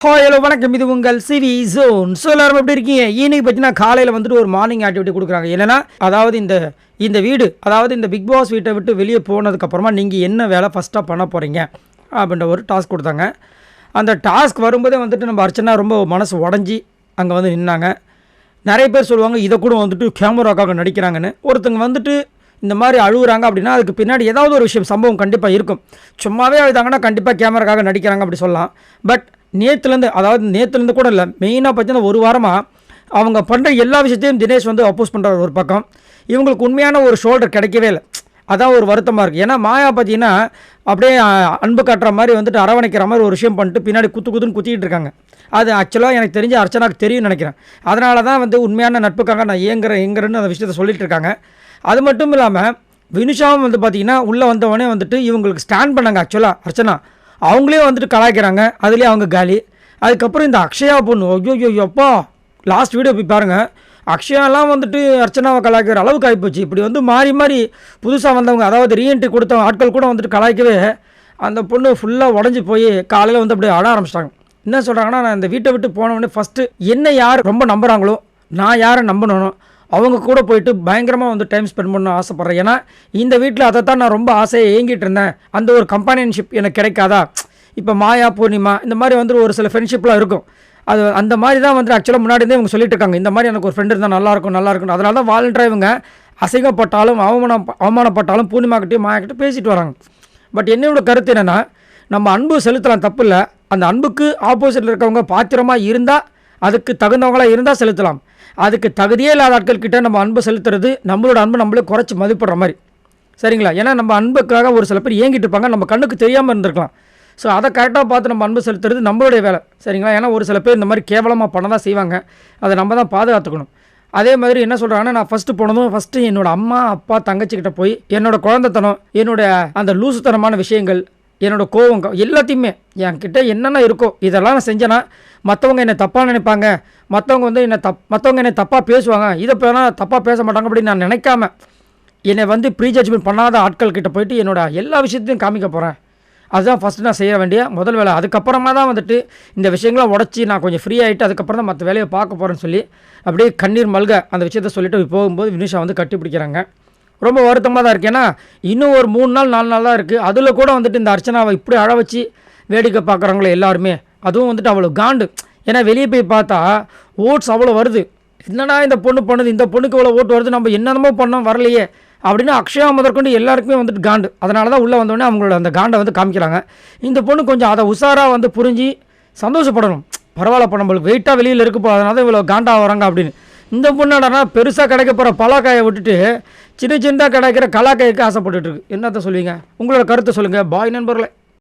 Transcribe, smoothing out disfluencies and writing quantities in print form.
Hi hello வணக்கம், இது உங்கள் சிவி ஜோன். ஸோ எல்லாரும் எப்படி இருக்கீங்க? இன்னைக்கு பார்த்தீங்கன்னா காலையில் வந்துட்டு ஒரு மார்னிங் ஆக்டிவிட்டி கொடுக்குறாங்க. என்னென்னா, அதாவது இந்த வீடு, அதாவது இந்த பிக் பாஸ் வீட்டை விட்டு வெளியே போனதுக்கப்புறமா நீங்கள் என்ன வேலை ஃபஸ்ட்டாக பண்ண போகிறீங்க அப்படின்ற ஒரு டாஸ்க் கொடுத்தாங்க. அந்த டாஸ்க் வரும்போதே வந்துட்டு நம்ம அர்ச்சனா ரொம்ப மனசு உடஞ்சி அங்கே வந்து நின்னாங்க. நிறைய பேர் சொல்லுவாங்க இதை கூட வந்துட்டு கேமராக்காக நடிக்கிறாங்கன்னு. ஒருத்தங்க வந்துட்டு இந்த மாதிரி அழுகுறாங்க அப்படின்னா அதுக்கு பின்னாடி ஏதாவது ஒரு விஷயம் சம்பவம் கண்டிப்பாக இருக்கும். சும்மாவே அழுதாங்கன்னா கண்டிப்பாக கேமராக்காக நடிக்கிறாங்க அப்படி சொல்லலாம். பட் நேற்றுலேருந்து கூட இல்லை, மெயினாக பார்த்தீங்கன்னா ஒரு வாரமாக அவங்க பண்ணுற எல்லா விஷயத்தையும் தினேஷ் வந்து அப்போஸ் பண்ணுறாரு ஒரு பக்கம். இவங்களுக்கு உண்மையான ஒரு ஷோல்டர் கிடைக்கவே இல்லை. அதான் ஒரு வருத்தமாக இருக்குது. ஏன்னா மாயா பார்த்தீங்கன்னா அப்படியே அன்பு காட்டுற மாதிரி வந்துட்டு அரவணைக்கிற மாதிரி ஒரு விஷயம் பண்ணிட்டு பின்னாடி குத்துன்னு குத்திக்கிட்டு இருக்காங்க. அது ஆக்சுவலாக எனக்கு தெரிஞ்ச அர்ச்சனாக்கு தெரியும்னு நினைக்கிறேன். அதனால தான் வந்து உண்மையான நட்புக்காக நான் ஏங்குறேன்னு அந்த விஷயத்தை சொல்லிட்டு இருக்காங்க. அது மட்டும் இல்லாமல் வினுஷாவும் வந்து பார்த்திங்கன்னா உள்ளே வந்தவொடனே வந்துட்டு இவங்களுக்கு ஸ்டாண்ட் பண்ணாங்க. ஆக்சுவலாக அர்ச்சனா அவங்களே வந்துட்டு கலாய்க்கிறாங்க, அதுலேயே அவங்க காலி. அதுக்கப்புறம் இந்த அக்ஷயா பொண்ணு, ஐயோ எப்பா லாஸ்ட் வீடியோ போய் பாருங்கள். அக்ஷயாலாம் வந்துட்டு அர்ச்சனாவை கலாய்க்கிற அளவுக்கு ஆகிப்போச்சு. இப்படி வந்து மாறி மாறி புதுசாக வந்தவங்க, அதாவது ரீஎன்ட்ரி கொடுத்த ஆட்கள் கூட வந்துட்டு கலாய்க்கவே அந்த பொண்ணு ஃபுல்லாக உடஞ்சி போய் காலையில் வந்து அப்படியே அழ ஆரம்பிச்சிட்டாங்க. என்ன சொல்கிறாங்கன்னா, நான் இந்த வீட்டை விட்டு போனவொடனே ஃபஸ்ட்டு என்ன யார் ரொம்ப நம்புகிறாங்களோ, நான் யாரை நம்பணும், அவங்க கூட போயிட்டு பயங்கரமாக வந்து டைம் ஸ்பெண்ட் பண்ண ஆசைப்பட்றேன். ஏன்னா இந்த வீட்டில் அதை தான் நான் ரொம்ப ஆசையை ஏங்கிட்டு இருந்தேன். அந்த ஒரு கம்பானியன்ஷிப் எனக்கு கிடைக்காதா? இப்போ மாயா பூர்ணிமா இந்த மாதிரி வந்து ஒரு சில ஃப்ரெண்ட்ஷிப்லாம் இருக்கும். அது அந்த மாதிரி தான் வந்து ஆக்சுவலாக முன்னாடி இருந்தே இவங்க சொல்லிட்டு இருக்காங்க, இந்த மாதிரி எனக்கு ஒரு ஃப்ரெண்டு இருந்தால் நல்லாயிருக்கும். அதனால தான் வாலண்டராக இவங்க அசிங்கப்பட்டாலும் அவமானப்பட்டாலும் பூர்ணிமாக்கிட்டையும் மாயாக்கிட்டையும் பேசிட்டு வராங்க. பட் என்னோட கருத்து என்னென்னா, நம்ம அன்பு செலுத்தலாம், தப்பு இல்லை. அந்த அன்புக்கு ஆப்போசிட்டில் இருக்கவங்க பாத்திரமாக இருந்தால், அதுக்கு தகுந்தவங்களாக இருந்தால் செலுத்தலாம். அதுக்கு தகுதியே இல்லாத ஆட்கள் கிட்டே நம்ம அன்பு செலுத்துறது நம்மளோட அன்பு நம்மளே குறைச்சி மதிப்பிடுற மாதிரி, சரிங்களா? ஏன்னா நம்ம அன்புக்காக ஒரு சில பேர் ஏங்கிட்டு இருப்பாங்க, நம்ம கண்ணுக்கு தெரியாமல் இருந்திருக்கலாம். ஸோ அதை கரெக்டாக பார்த்து நம்ம அன்பு செலுத்துறது நம்மளுடைய வேலை, சரிங்களா? ஏன்னா ஒரு சில பேர் இந்த மாதிரி கேவலமாக பண்ண தான் செய்வாங்க, அதை நம்ம தான் பாதுகாத்துக்கணும். அதே மாதிரி என்ன சொல்கிறாங்கன்னா, நான் ஃபஸ்ட்டு என்னோடய அம்மா அப்பா தங்கச்சிக்கிட்ட போய் என்னோடய குழந்தைத்தனம், என்னோடய அந்த லூசுத்தனமான விஷயங்கள், என்னோடய கோவம் எல்லாத்தையுமே என்கிட்ட என்னென்ன இருக்கோ இதெல்லாம் நான் செஞ்சேன்னா மற்றவங்க என்னை தப்பாக நினைப்பாங்க, மற்றவங்க வந்து என்னை தப்பாக பேசுவாங்க, இதை போனால் தப்பாக பேச மாட்டாங்க அப்படின்னு நான் நினைக்காம என்னை வந்து ப்ரீஜட்ஜ்மெண்ட் பண்ணாத ஆட்கள்கிட்ட போயிட்டு என்னோடய எல்லா விஷயத்தையும் காமிக்க போகிறேன். அதுதான் ஃபஸ்ட்டு நான் செய்ய வேண்டிய முதல் வேலை. அதுக்கப்புறமா தான் வந்துட்டு இந்த விஷயங்களாம் உடச்சி நான் கொஞ்சம் ஃப்ரீ ஆகிட்டு அதுக்கப்புறம் தான் மற்ற வேலையை பார்க்க போகிறேன்னு சொல்லி அப்படியே கண்ணீர் மல்க அந்த விஷயத்த சொல்லிவிட்டு போகும்போது வினுஷா வந்து கட்டி பிடிக்கிறாங்க. ரொம்ப வருத்தமாக தான் இருக்குது. ஏன்னா இன்னும் ஒரு 3 நாள் 4 நாள் தான் இருக்குது. அதில் கூட வந்துட்டு இந்த அர்ச்சனாவை இப்படி அழ வச்சு வேடிக்கை பார்க்குறவங்களே எல்லாருமே, அதுவும் வந்துட்டு அவ்வளோ காண்டு. ஏன்னா வெளியே போய் பார்த்தா ஓட்ஸ் அவ்வளோ வருது. என்னடா இந்த பொண்ணு பண்ணுது, இந்த பொண்ணுக்கு இவ்வளோ ஓட்டு வருது, நம்ம என்னென்னமோ பண்ணோம் வரலையே அப்படின்னு அக்ஷயா முதற்கொண்டு எல்லாருக்குமே வந்துட்டு காண்டு. அதனால தான் உள்ளே வந்தோடனே அவங்களோட அந்த காண்டை வந்து காமிக்கிறாங்க. இந்த பொண்ணு கொஞ்சம் அதை உஷாராக வந்து புரிஞ்சு சந்தோஷப்படணும். பரவாயில்ல, இப்போ நம்மளுக்கு வெயிட்டாக வெளியில் இருக்க போகிறதுனால தான் இவ்வளோ காண்டாக வராங்க அப்படின்னு. இந்த பொண்ணாடனா பெருசாக கிடைக்க போகிற பலாக்காயை விட்டுட்டு சின்ன கிடைக்கிற கலாக்காய்க்கு ஆசைப்பட்டுருக்கு. என்னத்த சொல்லுவீங்க? உங்களோட கருத்தை சொல்லுங்கள். பாய் நண்பர்களே.